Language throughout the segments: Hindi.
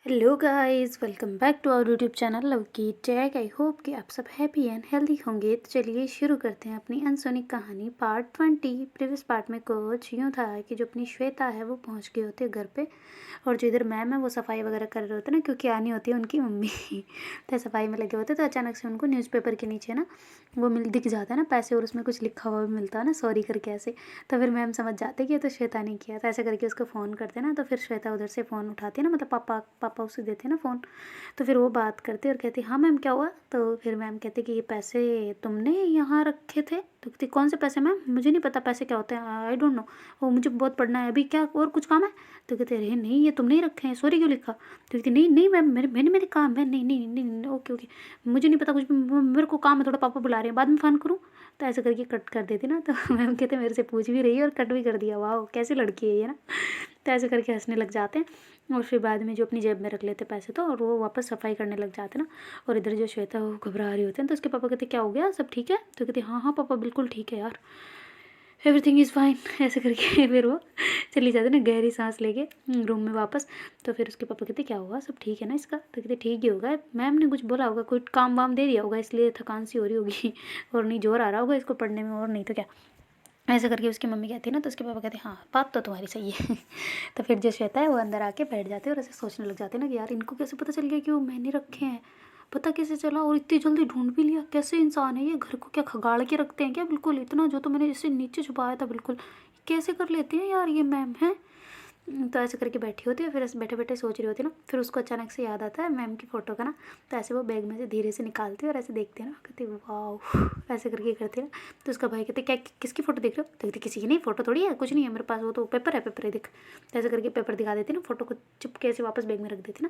Hello guys, welcome back to our YouTube channel love की टैग। आई होप कि आप सब हैप्पी एंड हेल्दी होंगे। तो चलिए शुरू करते हैं अपनी अनसुनी कहानी पार्ट 20। प्रीवियस पार्ट में कुछ यूँ था कि जो अपनी श्वेता है वो पहुंच गए होते घर पे, और जो इधर मैम है वो सफाई वगैरह कर रहे होते ना, क्योंकि आनी होती है उनकी मम्मी तो सफाई में लगे होते। तो अचानक से उनको न्यूज़पेपर के नीचे ना वो दिख जाता है ना पैसे, और उसमें कुछ लिखा हुआ भी मिलता है ना, सॉरी करके ऐसे। तो फिर मैम समझ जाते कि ये तो श्वेता ने किया। तो ऐसे करके उसको फ़ोन करते ना, तो फिर श्वेता उधर से फ़ोन उठाती है ना, मतलब पापा पापा उसे देते ना फ़ोन। तो फिर वो बात करते और कहती हाँ मैम क्या हुआ। तो फिर मैम कहते कि ये पैसे तुमने यहाँ रखे थे। तो कहती कौन से पैसे मैम, मुझे नहीं पता पैसे क्या होते हैं, आई डोंट नो, वो मुझे बहुत पढ़ना है अभी, क्या और कुछ काम है। तो कहते अरे नहीं ये तुमने ही रखे हैं, सॉरी क्यों लिखा। तो कहती नहीं नहीं मैम मैंने काम है, नहीं नहीं नहीं नहीं, ओके ओके, मुझे नहीं पता कुछ भी, मेरे को काम है थोड़ा, पापा बुला रहे हैं, बाद में फ़ोन करूँ। तो ऐसे करके कट कर देती ना। तो मैम कहते मेरे से पूछ भी रही है और कट भी कर दिया, वाह कैसी लड़की है ये ना। तो ऐसे करके हंसने लग जाते हैं, और फिर बाद में जो अपनी जेब में रख लेते पैसे तो, और वो वापस सफाई करने लग जाते ना। और इधर जो श्वेता वो घबरा रही होती है, तो उसके पापा कहते क्या हो गया, सब ठीक है। तो कहते हाँ हाँ पापा बिल्कुल ठीक है यार, एवरीथिंग इज़ फाइन। ऐसे करके फिर वो चली जाती ना गहरी सांस लेके रूम में वापस। तो फिर उसके पापा कहते क्या हुआ, सब ठीक है ना इसका। तो कहते ठीक ही होगा, मैम ने कुछ बोला होगा, कोई काम वाम दे दिया होगा इसलिए थकान सी हो रही होगी और नहीं जोर आ रहा होगा इसको पढ़ने में, और नहीं तो क्या। ऐसे करके उसकी मम्मी कहती है ना। तो उसके पापा कहते हैं हाँ बात तो तुम्हारी सही है तो फिर जो श्वेता है वो अंदर आके बैठ जाते हैं और ऐसे सोचने लग जाते हैं ना कि यार इनको कैसे पता चल गया कि वो मैंने रखे हैं, पता कैसे चला, और इतनी जल्दी ढूंढ भी लिया, कैसे इंसान है ये, घर को क्या खगाड़ के रखते हैं क्या बिल्कुल, इतना जो तो मैंने जैसे नीचे छुपाया था बिल्कुल, कैसे कर लेते हैं यार ये मैम है। तो ऐसे करके बैठी होती है, फिर ऐसे बैठे बैठे सोच रही होती है ना। फिर उसको अचानक से याद आता है मैम की फ़ोटो का ना। तो ऐसे वो बैग में से धीरे से निकालती है और ऐसे देखते हैं ना, कहती वाह ऐसे करके करती है ना। तो उसका भाई कहते क्या किसकी फ़ोटो देख रहे हो। तो कहती किसी की नहीं, फ़ोटो थोड़ी है, कुछ नहीं है मेरे पास, वो तो पेपर है, पेपर है देख। तो ऐसे करके पेपर दिखा देती ना, फ़ोटो को चुपके से वापस बैग में रख देती ना।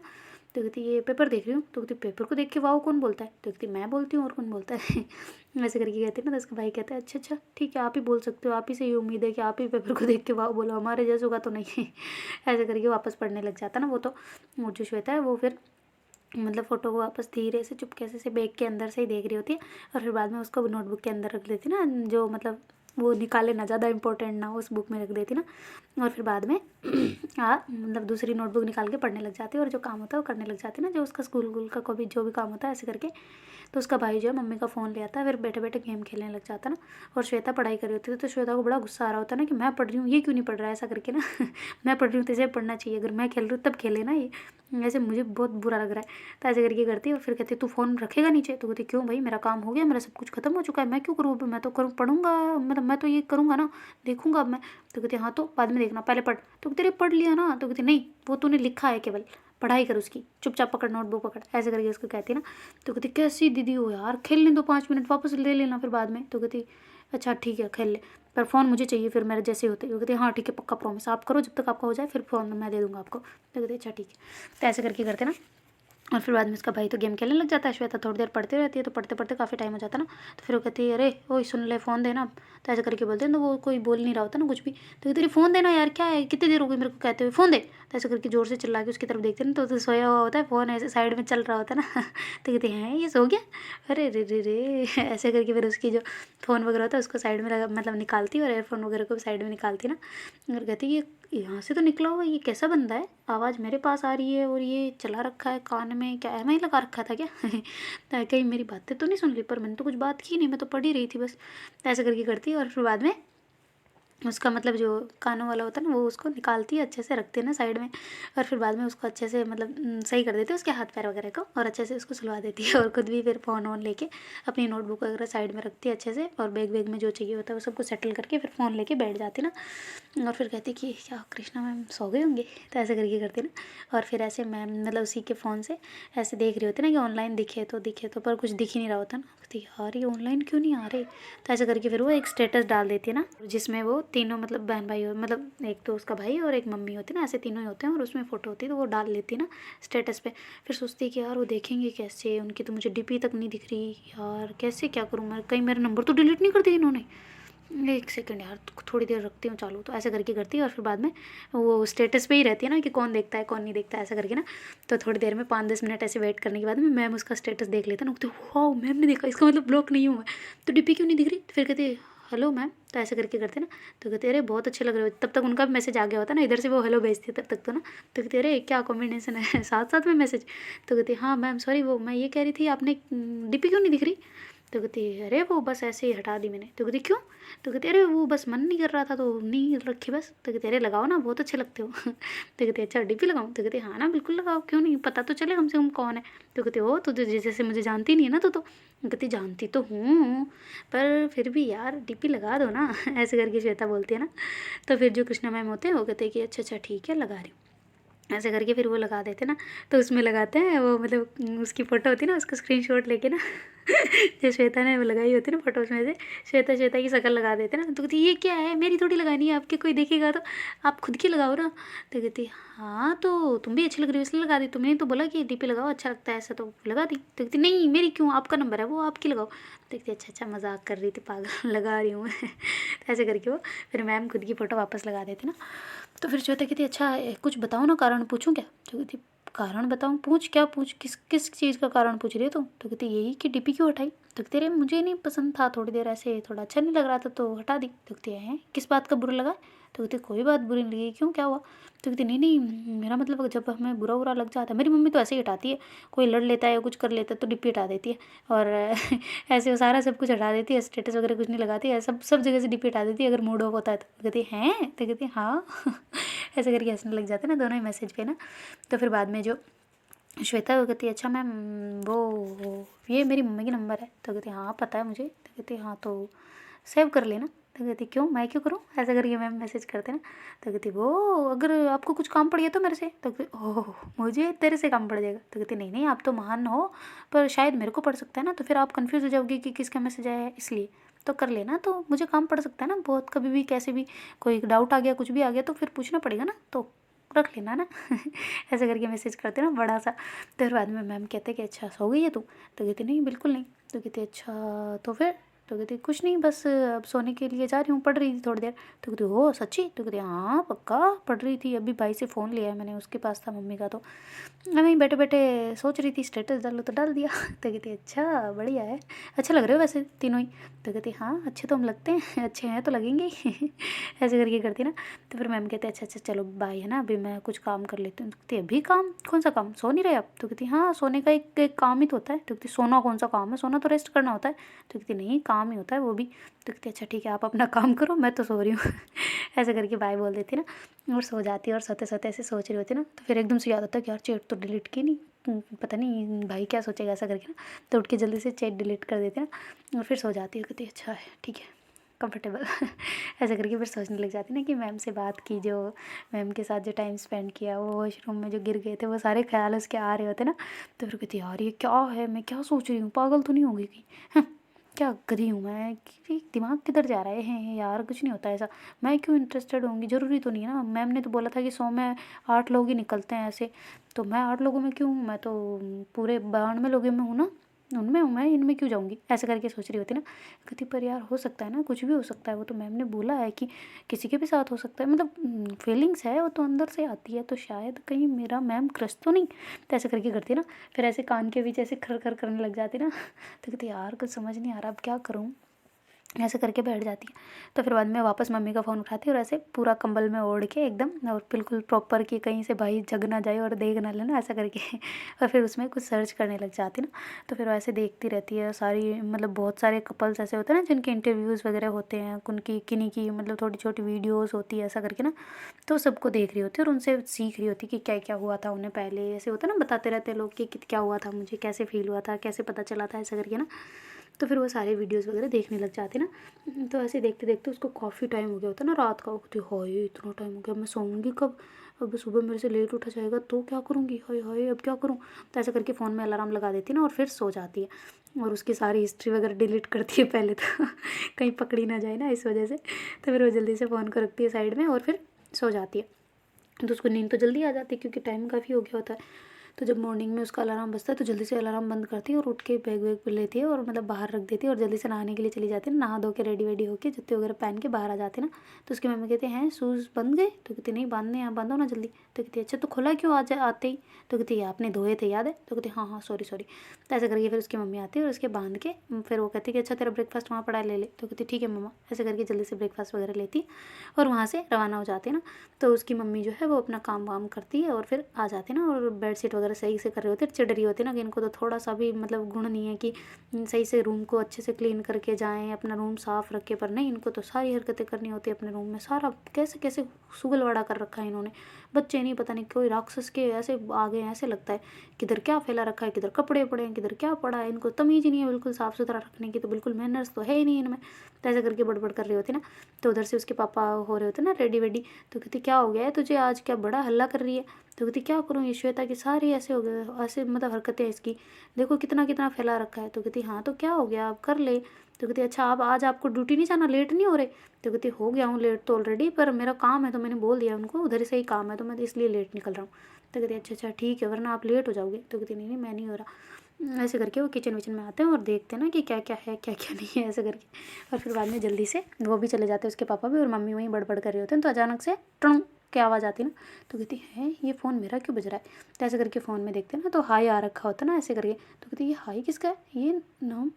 तो कहती ये पेपर देख रही हूँ। तो कहती पेपर को देख के वाह कौन बोलता है। तो कहती मैं बोलती हूँ और कौन बोलता है ऐसे करके कहते हैं ना। तो उसका भाई कहता है अच्छा अच्छा ठीक है, आप ही बोल सकते हो, आप ही से ये उम्मीद है कि आप ही पेपर को देख के वाह बोलो, हमारे जैसों का तो नहीं है ऐसे करके वापस पढ़ने लग जाता ना वो तो। और जो श्वेता है वो फिर मतलब फ़ोटो को वापस धीरे से चुपके से बैग के अंदर से ही देख रही होती है, और फिर बाद में उसको नोटबुक के अंदर रख देती ना, जो मतलब वो निकाले ना, ज़्यादा इंपॉर्टेंट ना, उस बुक में रख देती ना। और फिर बाद में मतलब दूसरी नोटबुक निकाल के पढ़ने लग जाती है, और जो काम होता है वो करने लग जाती है ना, जो उसका स्कूल वूल का कोई भी जो भी काम होता है ऐसे करके। तो उसका भाई जो है मम्मी का फ़ोन ले आता है, फिर बैठे बैठे गेम खेलने लग जाता है ना। और श्वेता पढ़ाई कर रही होती है, तो श्वेता को बड़ा गुस्सा आ रहा होता है ना कि मैं पढ़ रही हूँ ये क्यों नहीं पढ़ रहा है, ऐसा करके ना मैं पढ़ रही हूँ तो इसे पढ़ना चाहिए, अगर मैं खेल रही हूँ तब खेले ना ये, ऐसे मुझे बहुत बुरा लग रहा है। तो ऐसे करके करती है, और फिर कहती है तू फ़ोन रखेगा नीचे। तो कहती क्यों भाई, मेरा काम हो गया, मेरा सब कुछ खत्म हो चुका है, मैं क्यों करूँ, मैं तो करूँ पढ़ूंगा, मतलब मैं तो ये करूँगा ना, देखूंगा अब मैं। तो कहती हाँ तो बाद में देखना, पहले पढ़। तो कहती अरे पढ़ लिया ना। तो कहती नहीं वो तूने लिखा है केवल, पढ़ाई कर उसकी, चुपचाप पकड़ नोटबुक पकड़, ऐसे करके उसको कहती ना। तो कहती कैसी दीदी हो यार, खेलने दो 5 मिनट, वापस ले लेना फिर बाद में। तो कहती अच्छा ठीक है खेल ले, पर फ़ोन मुझे चाहिए फिर मेरे जैसे होते। वो कहते हाँ ठीक है पक्का प्रॉमिस, आप करो जब तक आपका हो जाए, फिर फ़ोन मैं दे दूँगा आपको। तो कहते अच्छा ठीक है। तो ऐसे करके करते ना। और फिर बाद में उसका भाई तो गेम खेलने लग जाता है, श्वेता थोड़ी देर पढ़ती रहती है। तो पढ़ते पढ़ते काफ़ी टाइम हो जाता है ना। तो फिर वो कहती है अरे ओए सुन ले, फ़ोन देना। तो ऐसे करके बोलते हैं, तो वो कोई बोल नहीं रहा होता ना कुछ भी। तो कहती फ़ोन देना यार, क्या है कितनी देर हो गई मेरे को कहते हुए, फ़ोन दे। तो ऐसे करके ज़ोर से चिल्ला के उसकी तरफ देखते हैं, तो सोया हुआ होता है, फ़ोन ऐसे साइड में चल रहा होता है ना तो कहते हैं ये सो गया, अरे रे रे रे ऐसे करके फिर उसकी जो फ़ोन वगैरह होता है उसको साइड में लगा, मतलब निकालती है, और एयरफोन वगैरह को भी साइड में निकालती है ना। और कहती है ये यहाँ से तो निकला हुआ, ये कैसा बंदा है, आवाज़ मेरे पास आ रही है, और ये चला रखा है कान में, क्या है मैं लगा रखा था क्या तो कहीं मेरी बातें तो नहीं सुन ली, पर मैंने तो कुछ बात की नहीं, मैं तो पढ़ ही रही थी बस। ऐसे करके करती है, और फिर बाद में उसका मतलब जो कानों वाला होता है ना वो उसको निकालती है, अच्छे से रखते हैं ना साइड में। और फिर बाद में उसको अच्छे से मतलब सही कर देते हैं उसके हाथ पैर वगैरह को, और अच्छे से उसको सुलवा देती है, और खुद भी फिर फ़ोन वोन लेके अपनी नोटबुक वगैरह साइड में रखती है अच्छे से, और बैग वैग में जो चाहिए होता है वो सबको सेटल करके फिर फ़ोन लेके बैठ जाती ना। और फिर कहती कि क्या कृष्णा मैम सो गए होंगे। तो ऐसे करके करते ना। और फिर ऐसे मैम मतलब उसी के फ़ोन से ऐसे देख रही होती ना कि ऑनलाइन दिखे तो, पर कुछ दिख ही नहीं रहा होता ना। कहती यार ये ऑनलाइन क्यों नहीं आ रहे। तो ऐसे करके फिर वो एक स्टेटस डाल देती है ना, जिसमें वो तीनों मतलब बहन भाई मतलब एक तो उसका भाई और एक मम्मी होती है ना, ऐसे तीनों ही होते हैं, और उसमें फ़ोटो होती है, तो वो डाल लेती है ना स्टेटस पे। फिर सोचती है कि यार वो देखेंगे कैसे, उनकी तो मुझे डीपी तक नहीं दिख रही यार, कैसे क्या करूँ मैं, कहीं मेरा नंबर तो डिलीट नहीं कर दिया इन्होंने। एक सेकंड यार थोड़ी देर रखती हूँ चालू। तो ऐसे करके करती है, और फिर बाद में वो स्टेटस पे ही रहती है ना कि कौन देखता है कौन नहीं देखता है, ऐसा करके ना। तो थोड़ी देर में 5-10 मिनट ऐसे वेट करने के बाद में मैम उसका स्टेटस देख लेता ना, तो वाह मैम ने देखा, इसका मतलब ब्लॉक नहीं हुआ है, तो डीपी क्यों नहीं दिख रही। तो फिर कहती है हेलो मैम, तो ऐसे करके करते ना, तो कहते अरे बहुत अच्छे लग रहे हो। तब तक उनका भी मैसेज आ गया होता ना, इधर से वो हेलो भेजती है तब तक तो ना। तो कहते अरे क्या कॉम्बिनेशन है साथ साथ में मैसेज। तो कहती हाँ मैम सॉरी, वो मैं ये कह रही थी आपने डीपी क्यों नहीं दिख रही। तो कहती अरे वो बस ऐसे ही हटा दी मैंने। तो कहती क्यों। तो कहती अरे वो बस मन नहीं कर रहा था तो नहीं रखी बस। तो कहती अरे लगाओ ना, बहुत अच्छे लगते हो। तो कहती अच्छा डीपी लगाऊँ। तो कहती हाँ ना बिल्कुल लगाओ, क्यों नहीं, पता तो चले कम से कम कौन है। तो कहती ओ तो जैसे मुझे जानती नहीं है ना तो कहती जानती तो हूँ पर फिर भी यार डीपी लगा दो ना। ऐसे करके श्वेता बोलती है ना। तो फिर जो कृष्णा मैम होते हैं वो कहते हैं कि अच्छा अच्छा ठीक है लगा रही हूँ। ऐसे करके फिर वो लगा देते ना। तो उसमें लगाते हैं वो, मतलब उसकी फ़ोटो होती है ना, उसका स्क्रीनशॉट लेके ना जो श्वेता ने वो लगाई होती है ना फ़ोटो, उसमें से श्वेता श्वेता की शक्ल लगा देते ना। तो कहती ये क्या है, मेरी थोड़ी लगानी है, आपके कोई देखेगा तो, आप खुद की लगाओ ना। तो कहती हाँ तो तुम भी अच्छी लग रही हो इसलिए लगा दी, तुमने तो बोला कि डीपी लगाओ अच्छा लगता है ऐसा, तो लगा दी। तो कहती नहीं मेरी क्यों, आपका नंबर है वो, आपकी लगाओ। तो कहती अच्छा अच्छा मजाक कर रही थी पागल, लगा रही हूँ मैं। तो ऐसे करके वो फिर मैम खुद की फ़ोटो वापस लगा देती ना। तो फिर श्वेता कहती अच्छा कुछ बताओ ना, कारण पूछूं क्या। तो कहती कारण बताऊं, पूछ क्या, पूछ किस किस चीज़ का कारण पूछ रही है तुम। तो कहती यही कि डीपी क्यों हटाई। तो कहती अरे मुझे नहीं पसंद था, थोड़ी देर ऐसे थोड़ा अच्छा नहीं लग रहा था तो हटा दी। तो कहती है किस बात का बुरा लगा। तो कहती कोई बात बुरी नहीं लगी, क्यों क्या हुआ। तो कहती नहीं नहीं मेरा मतलब जब हमें बुरा बुरा लग जाता है, मेरी मम्मी तो ऐसे ही हटाती है, कोई लड़ लेता है या कुछ कर लेता है तो डिप्पी हटा देती है। और ऐसे वो सारा सब कुछ हटा देती है, स्टेटस वगैरह कुछ नहीं लगाती है, सब सब जगह से डिप्पी हटा देती है अगर मूड ऑफ होता है तो। कहती हैं, तो कहती हाँ। ऐसे करके हंसने लग जाते हैं ना दोनों ही मैसेज पे ना। तो फिर बाद में जो श्वेता वो कहती है अच्छा मैम वो ये मेरी मम्मी की नंबर है। तो कहती हाँ पता है मुझे। तो कहती हाँ तो सेव कर लेना। तो कहती क्यों, मैं क्यों करूँ, ऐसा करके मैम मैसेज करते ना। तो कहती वो अगर आपको कुछ काम पड़ गया तो मेरे से। तो कहती ओह मुझे तेरे से काम पड़ जाएगा। तो कहती नहीं नहीं आप तो महान हो, पर शायद मेरे को पड़ सकता है ना, तो फिर आप कन्फ्यूज़ हो जाओगी कि किसका मैसेज आया है, इसलिए तो कर लेना, तो मुझे काम पड़ सकता है ना बहुत, कभी भी कैसे भी कोई डाउट आ गया कुछ भी आ गया तो फिर पूछना पड़ेगा ना, तो रख लेना ना। ऐसे करके मैसेज करते ना बड़ा सा। तो फिर बाद में मैम कहते कि अच्छा सो गई है तू। तो कहती नहीं बिल्कुल नहीं। तो कहती अच्छा तो फिर। तो कहती कुछ नहीं बस अब सोने के लिए जा रही हूँ, पढ़ रही थी थोड़ी देर। तो कहती हो सच्ची। तो कहती हाँ पक्का पढ़ रही थी, अभी भाई से फ़ोन लिया है मैंने, उसके पास था मम्मी का, तो मैं वहीं बैठे बैठे सोच रही थी स्टेटस डालो तो डाल दिया। तो कहती अच्छा बढ़िया है, अच्छा लग रहे हो वैसे तीनों ही। तो कहती हाँ अच्छे तो हम लगते हैं, अच्छे हैं तो लगेंगे ही। ऐसे करके करती ना। तो फिर मैम कहते अच्छा अच्छा चलो बाय है ना, अभी मैं कुछ काम कर लेती हूँ। तो कहती अभी काम, कौन सा काम, सो नहीं रहे आप। तो कहती हाँ सोने का एक काम ही तो होता है। तो कहती सोना कौन सा काम है, सोना तो रेस्ट करना होता है। तो कहती नहीं काम ही होता है वो भी। तो कहती अच्छा ठीक है आप अपना काम करो, मैं तो सो रही हूँ। ऐसे करके बाय बोल देती ना और सो जाती है। और सोते सोते ऐसे सोच रही होती ना, तो फिर एकदम से याद आता है कि यार चैट तो डिलीट की नहीं, पता नहीं भाई क्या सोचेगा, ऐसा करके ना। तो उठ के जल्दी से चैट डिलीट कर देते ना और फिर सो जाती है। कहती अच्छा है ठीक है कंफर्टेबल। ऐसे करके फिर सोचने लग जाती ना कि मैम से बात की, जो मैम के साथ जो टाइम स्पेंड किया, वो वॉशरूम में जो गिर गए थे, वो सारे ख्याल उसके आ रहे होते ना। तो फिर कहती यार ये क्या है, मैं क्या सोच रही हूँ, पागल तो नहीं होगी कि क्या गधी हूँ मैं, कि दिमाग किधर जा रहे हैं यार, कुछ नहीं होता ऐसा, मैं क्यों इंटरेस्टेड होंगी, ज़रूरी तो नहीं है ना। मैम ने तो बोला था कि 100 में 8 लोग ही निकलते हैं ऐसे, तो मैं 8 लोगों में क्यों हूँ, मैं तो पूरे 92 लोगों में हूँ ना, उनमें हूँ मैं, इनमें क्यों जाऊँगी। ऐसे करके सोच रही होती ना। कहती पर यार हो सकता है ना, कुछ भी हो सकता है, वो तो मैम ने बोला है कि किसी के भी साथ हो सकता है, मतलब फीलिंग्स है वो तो अंदर से आती है, तो शायद कहीं मेरा मैम क्रश तो नहीं। तो ऐसे करके करती ना, फिर ऐसे कान के बीच ऐसे खर खर करने लग जाती ना। तो कहती यार कुछ समझ नहीं आ रहा अब क्या करूँ, ऐसे करके बैठ जाती है। तो फिर बाद में वापस मम्मी का फ़ोन उठाती है और ऐसे पूरा कंबल में ओढ़ के एकदम, और बिल्कुल प्रॉपर कि कहीं से भाई जग ना जाए और देख ना लेना, ऐसा करके। और फिर उसमें कुछ सर्च करने लग जाती ना। तो फिर वैसे देखती रहती है सारी, मतलब बहुत सारे कपल्स ऐसे होते हैं ना जिनके इंटरव्यूज़ वगैरह होते हैं, उनकी किन्हीं की मतलब थोड़ी छोटी वीडियोज़ होती है ऐसा करके ना। तो सबको देख रही होती है और उनसे सीख रही होती है कि क्या क्या हुआ था उन्हें पहले, ऐसे होता है ना, बताते रहते हैं लोग कि क्या हुआ था मुझे, कैसे फील हुआ था, कैसे पता चला था, ऐसा करके ना। तो फिर वो सारे वीडियोज़ वगैरह देखने लग जाते ना। तो ऐसे देखते देखते उसको काफ़ी टाइम हो गया होता ना रात का। होती हाय इतना टाइम हो गया, मैं सोऊंगी कब, अब सुबह मेरे से लेट उठा जाएगा तो क्या करूँगी, हाय हाय अब क्या करूँ। तो ऐसा करके फ़ोन में अलार्म लगा देती ना और फिर सो जाती है। और उसकी सारी हिस्ट्री वगैरह डिलीट करती है पहले तो, कहीं पकड़ी ना जाए ना इस वजह से। तो फिर वो जल्दी से फ़ोन को रखती है साइड में और फिर सो जाती है। तो उसको नींद तो जल्दी आ जाती है क्योंकि टाइम काफ़ी हो गया होता है। तो जब मॉर्निंग में उसका अलार्म बजता है तो जल्दी से अलार्म बंद करती है और उठ के बैग वैग लेती है और मतलब बाहर रख देती है और जल्दी से नहाने के लिए चली जाती है। नहा धो के रेडी वेडी होके जूते वगैरह पहन के बाहर आ जाते हैं ना। तो उसकी मम्मी कहते हैं शूज़ बंद गए? तो कहती नहीं बांधने हैं, बांधो ना जल्दी। तो कहती अच्छा तो खुला क्यों आज आते ही? तो कहती आपने धोए थे याद है? तो कहती हाँ हाँ सॉरी सॉरी। तो ऐसे करके फिर उसकी मम्मी आती है और उसके बांध के फिर वो कहती है कि अच्छा तेरा ब्रेकफास्ट वहाँ पड़ा है, ले ले। तो कहती ठीक है मम्मा। ऐसे करके जल्दी से ब्रेकफास्ट वगैरह लेती और वहाँ से रवाना हो जाती है ना। तो उसकी मम्मी जो है वो अपना काम वाम करती है और फिर आ जाते हैं ना। और बेडशीट वगैरह सही से कर रहे होते हैं, चिड़ रही होती है ना कि इनको तो थोड़ा सा भी मतलब गुण नहीं है कि सही से रूम को अच्छे से क्लीन करके जाएं, अपना रूम साफ़ रखें। पर नहीं, इनको तो सारी हरकतें करनी होती है अपने रूम में। सारा कैसे कैसे सुगलवाड़ा कर रखा है इन्होंने। बच्चे नहीं, पता नहीं कोई राक्षस के ऐसे आ गए हैं, ऐसे लगता है। किधर क्या फैला रखा है, किधर कपड़े पड़े हैं, किधर क्या पड़ा है। इनको तमीज़ ही नहीं है बिल्कुल साफ़ सुथरा रखने की, तो बिल्कुल मैनर्स तो है ही नहीं इनमें। तो ऐसे करके बड़बड़ कर रही होती ना। तो उधर से उसके पापा हो रहे होते ना रेडी वेडी। तो कहती क्या हो गया है तुझे आज, क्या बड़ा हल्ला कर रही है? तो कहती क्या करूँ, ये श्वेता की सारी ऐसे हो गए, ऐसे मतलब हरकतें इसकी, देखो कितना कितना फैला रखा है। तो कहती हाँ तो क्या हो गया, आप कर ले। तो कहती अच्छा आप आज आपको ड्यूटी नहीं जाना, लेट नहीं हो रहे? तो कहती हो गया हूँ लेट तो ऑलरेडी, पर मेरा काम है तो मैंने बोल दिया उनको उधर से ही काम है तो मैं इसलिए लेट निकल रहा हूँ। तो कहती अच्छा अच्छा ठीक है, वरना आप लेट हो जाओगे। तो कहती नहीं नहीं मैं नहीं हो रहा। ऐसे करके वो किचन विचन में आते हैं और देखते हैं ना कि क्या क्या है क्या क्या नहीं है, ऐसे करके। और फिर बाद में जल्दी से वो भी चले जाते हैं, उसके पापा भी, और मम्मी वहीं बड़बड़ कर रहे होते हैं। तो अचानक से ट्रंग की आवाज़ आती है ना। तो कहती है ये फ़ोन मेरा क्यों बज रहा है? तो ऐसे करके फ़ोन में देखते हैं ना तो हाई आ रखा होता है ना ऐसे करके। तो कहती ये हाई किसका है, ये नाम।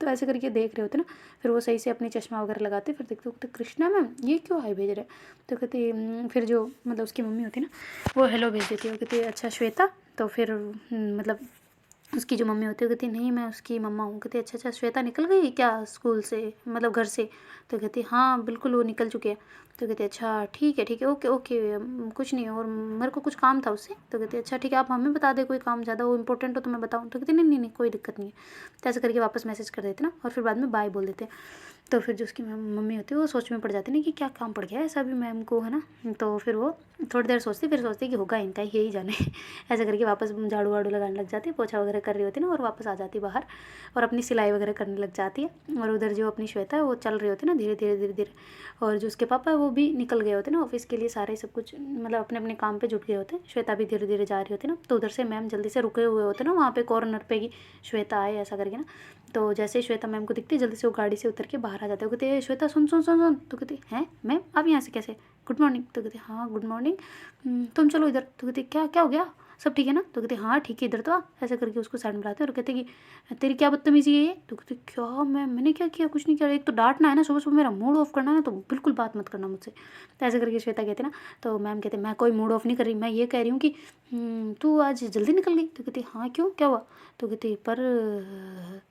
तो ऐसे करके देख रहे होते ना। फिर वो सही से अपनी चश्मा वगैरह लगाते, फिर देखते होते कृष्णा मैम ये क्यों हाई भेज रहे हैं? तो कहती फिर जो मतलब उसकी मम्मी होती है ना वो हेलो भेज देती है। वो कहती है अच्छा श्वेता। तो फिर मतलब उसकी जो मम्मी होती है कहती नहीं मैं उसकी मम्मा हूँ। कहती अच्छा अच्छा श्वेता निकल गई क्या स्कूल से, मतलब घर से? तो कहती हाँ बिल्कुल वो निकल चुके हैं। तो कहती अच्छा ठीक है ओके ओके, कुछ नहीं और मेरे को कुछ काम था उससे। तो कहती अच्छा ठीक है आप हमें बता दे कोई काम ज़्यादा वो इंपॉर्टेंट हो तो मैं बताऊँ। तो कहती नहीं नहीं नहीं कोई दिक्कत नहीं है। तो ऐसे करके वापस मैसेज कर देते ना और फिर बाद में बाय बोल देते। तो फिर जो उसकी मम्मी होती है वो सोच में पड़ जाती ना कि क्या काम पड़ गया है ऐसा भी मैम को, है ना। तो फिर वो थोड़ी देर सोचती, फिर सोचती कि होगा इनका यही जाने। ऐसे करके वापस झाड़ू वाड़ू लगाने लग जाती है, पोछा वगैरह कर रही होती है ना, और वापस आ जाती है बाहर और अपनी सिलाई वगैरह करने लग जाती है। और उधर जो अपनी श्वेता है वो चल रही होती है ना धीरे धीरे धीरे धीरे। और जो उसके पापा है वो भी निकल गए होते हैं ना ऑफिस के लिए, सारे सब कुछ मतलब अपने अपने काम पे जुट गए होते हैं। श्वेता भी धीरे धीरे जा रही होती है ना। तो उधर से मैम जल्दी से रुके हुए होते हैं ना वहाँ पे कॉर्नर पे कि श्वेता आए ऐसा करके ना। तो जैसे ही श्वेता मैम को दिखती जल्दी से वो गाड़ी से उतर के बाहर आ जाते हैं। वो कहते श्वेता सुन सुन सुन सुन। तो कहती हैं मैम आप यहाँ से कैसे, गुड मॉर्निंग। तो कहते हाँ गुड मॉर्निंग, तुम चलो इधर। तो कहते क्या क्या हो गया, सब ठीक है ना? तो कहते हाँ ठीक है इधर तो आ। ऐसे करके उसको साइड में बुलाते हैं और कहते कि तेरी क्या बदतमीजी है ये? तो कहते क्या मैंने क्या किया, कुछ नहीं किया, एक तो डांटना है ना, सुबह सुबह मेरा मूड ऑफ करना है ना, तो बिल्कुल बात मत करना मुझसे। तो ऐसे करके श्वेता कहते ना। तो मैम कहते मैं कोई मूड ऑफ नहीं कर रही, मैं ये कह रही हूँ कि तू आज जल्दी निकल गई। तो कहती हाँ क्यों क्या हुआ? तो कहती पर